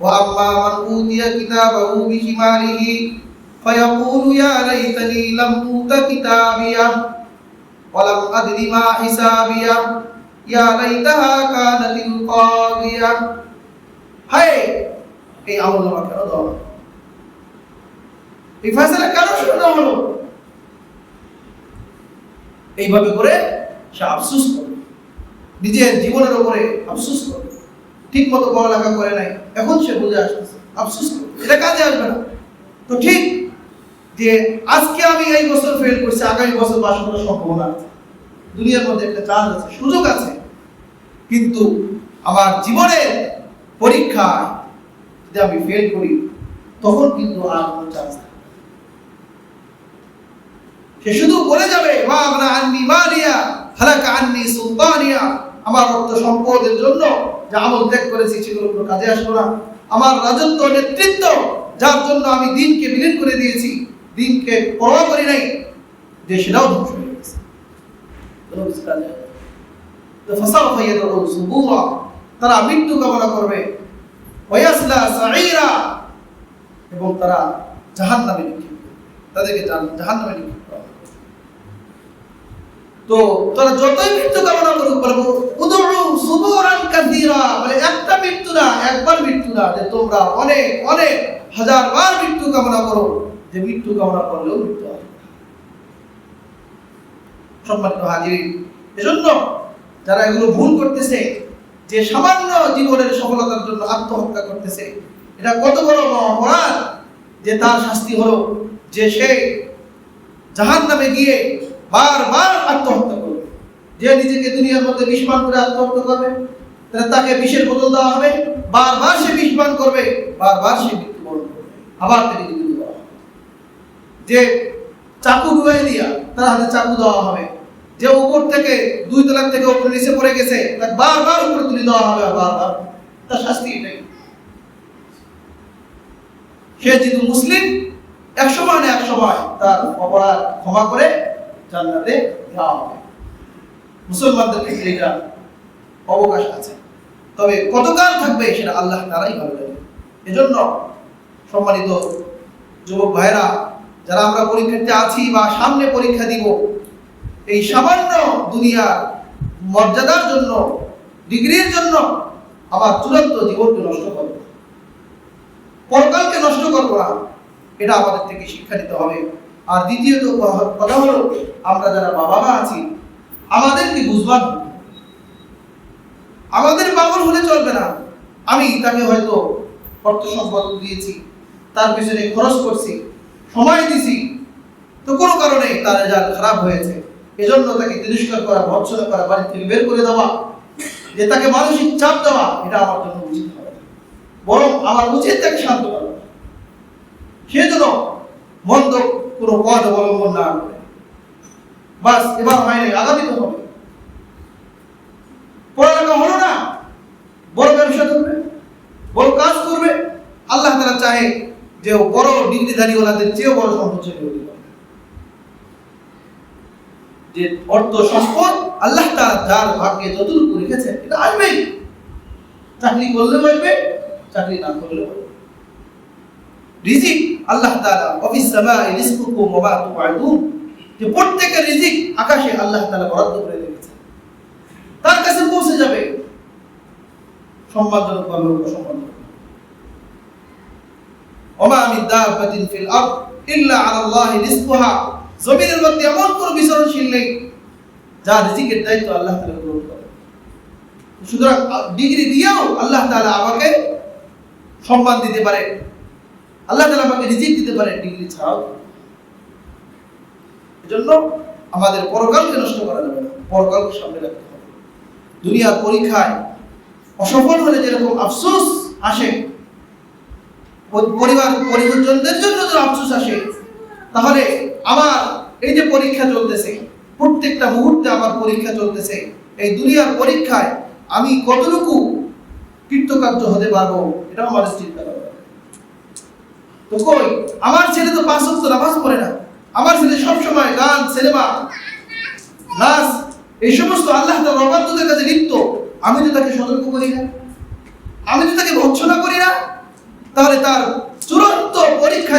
ওয়া আম্মা মান উতিয়া কিতাবাহু বিশিমালিহি ফায়াকুলু ইয়া লাইতানি লাম উতা কিতাবিয়া ওয়া লাম আদরি মা হিসাবিয়া ইয়া লাইতাহা কানাতিল কাদিয়া। হায়, এই আমলনামা কেন দেওয়া হলো? এই ফয়সালা কেন শোনা হলো? এইভাবে করে সে আফসোস করবে, নিজের জীবনের উপরে আফসোস করবে। ঠিক মতো পড়ালেখা করে নাই, এখন সে বুঝে আসতেছে, আফসোস করবে, এটা কাজে আসবে না। তো ঠিক যে আজকে আমি এই বছর ফেল করছি, আগামী বছর পাস করার সম্ভাবনা আছে, দুনিয়ার মধ্যে একটা চান্স আছে, সুযোগ আছে, কিন্তু আমার জীবনের পরীক্ষায় যদি আমি ফেল করি তখন কিন্তু আর কোনো চান্স নেই। সে শুধু বলে যাবে মা আগনা আন্নি মালিয়া হালাকা আন্নি সুলতানিয়া, আমার অর্থ সম্পদের জন্য যে আমল ত্যাগ করেছি সেগুলো কোনো কাজে আসলো না, আমার রাজত্ব নেতৃত্ব যার জন্য আমি দিনকে বিলীন করে দিয়েছি, দিনকে পরোয়া করি নাই, যে সেটাও ধ্বংস হয়ে গেছে। তারা মৃত্যু কামনা করবে, এবং তারা জাহান্নামে নিক্ষেপ করবে, তাদেরকে জাহান্নামে নিক্ষেপ করা হবে। তো তারা যতই মৃত্যু কামনা করুক, বলবো উদউ সুবুরান কাসীরা, মানে একটা মৃত্যু না, একবার মৃত্যু না, যে তোমরা অনেক অনেক হাজারবার মৃত্যু কামনা করো, যে মৃত্যু কামনা করলেও মৃত্যু হবে। সম্মানিত হাজিরিন, এজন্য যারা এগুলো ভুল করতেছে, যে সামান্য জীবনের সফলতার জন্য আত্মহত্যা করতেছে, এটা কত বড় অপরাধ, যে তার শাস্তি হলো যে সে জাহান্নামে গিয়ে বারবার আত্মহত্যা করবে। যে নিজেকে দুনিয়ার মধ্যে বিষ পান করে আত্মহত্যা করবে, তাকে বিষের বোতল দেওয়া হবে, বারবার সে বিষ পান করবে, বারবার সে মৃত্যুবরণ করবে, আবার তাকে জীবিত দেওয়া হবে। যে চাকু ডুবাই দিয়া তার হাতে চাকু দেওয়া হবে, যে উপর থেকে 2 তলা থেকে উপরে নিচে পড়ে গেছে, তাকে বারবার উপরে তুলে দেওয়া হবে, বারবার। তার শাস্তি এটাই। সে যেহেতু মুসলিম, এক সময় না এক সময় তার অপরাধ ক্ষমা করে জান্নাতে যাওয়া হবে। মুসলমানদের ক্ষেত্রে এটা অবকাশ আছে, তবে কতকাল থাকবে সেটা আল্লাহ তাআলাই ভালো জানেন। এজন্য সম্মানিত যুবক ভাইরা, যারা আমরা পরীক্ষাতে আছি বা সামনে পরীক্ষা দিব, এই সামান্য দুনিয়ার মর্যাদার জন্য, ডিগ্রির জন্য আবার চূড়ান্ত জীবনকে নষ্ট করব, পরকালকে নষ্ট করব না, এটা আমাদের থেকে শিক্ষা নিতে হবে। আর দ্বিতীয়ত কথা হলো, আমরা যারা বাবা মা আছি, আমাদেরকে বুঝবার, আমাদের পাগল হলে চলবে না। আমি তাকে হয়তো অর্থ সম্পদ দিয়েছি, তার পিছনে খরচ করছি, সময় দিছি, তো কোনো কারণে তার রেজাল্ট খারাপ হয়েছে, এজন্য তাকে তিরস্কার করা, ভৎসনা করা, বাড়ি থেকে বের করে দেওয়া, যে তাকে মানসিক চাপ দেওয়া, এটা আমার জন্য উচিত হবে। বরং আমার উচিত তাকে শান্ত করা, সে যেন মন্দ কোনো পথ অবলম্বন না করে। বাস এবার হয় নাই, আগামীতে হবে। পড়ালেখা হলো না, বড় ব্যবসা করবে, বড় কাজ করবে, আল্লাহ তাআলা চাহে যে বড় ডিগ্রিধারী ওলাদের চেয়েও বড় সম্পদশালী হতে হবে। যে অর্থ সম্পদ আল্লাহ তাআলা যার ভাগ্যে যতটুকু রেখেছেন এটা আসবেই, চাকরি করলেও আসবে, চাকরি না করলেও আসবে। রিজিক আল্লাহ তাআলা ওয়াফিস সামাই রিজকুকুম ওয়া মা তুআদুন, যে প্রত্যেকের রিজিক আকাশে আল্লাহ তাআলা বরাদ্দ করে রেখেছেন, তার কাছে পৌঁছে যাবে, সম্মানজনক ভাবে অসম্মানজনক। ওমা মিন দাব্বাতিন ফিল আরদ ইল্লা আলাল্লাহি রিজকুহা, জমিনের মধ্যে এমন কোন বিচরণশীল নেই যার রিজিকের দায়িত্ব আল্লাহ তাআলা গ্রহণ করেন। সুতরাং ডিগ্রি দিয়েও আল্লাহ তাআলা আমাকে সম্মান দিতে পারে, আল্লাহ তাআলা আমাকে রিজিক দিতে পারে ডিগ্রি ছাড়াও। এজন্য আমাদের পরকালকে নষ্ট করা যাবে না, পরকালকে সামনে রাখতে হবে। দুনিয়ার পরীক্ষায় অসফল হলে যেরকম আফসোস আসে, পরিজনদের জন্য যদি আফসোস আসে, তাহলে আমার এই যে পরীক্ষা চলতেছে, প্রত্যেকটা মুহূর্তে আমার পরীক্ষা চলতেছে, এই দুনিয়ার পরীক্ষায় আমি কতটুকু কৃতকার্য হতে পারবো, এটা আমাদের চিন্তা করতে হবে। তো কই আমার ছেলে তো 5 ওয়াক্ত নামাজ পড়ে না, আমার ছেলে সব সময় গান, সিনেমা, নাচ, এই সমস্ত আল্লাহ তাআলার অবাধ্যতার কাছে লিপ্ত, আমি তো তাকে সতর্ক করি না, আমি তো তাকে ভৎসনা করি না, তাহলে তার চূড়ান্ত পরীক্ষা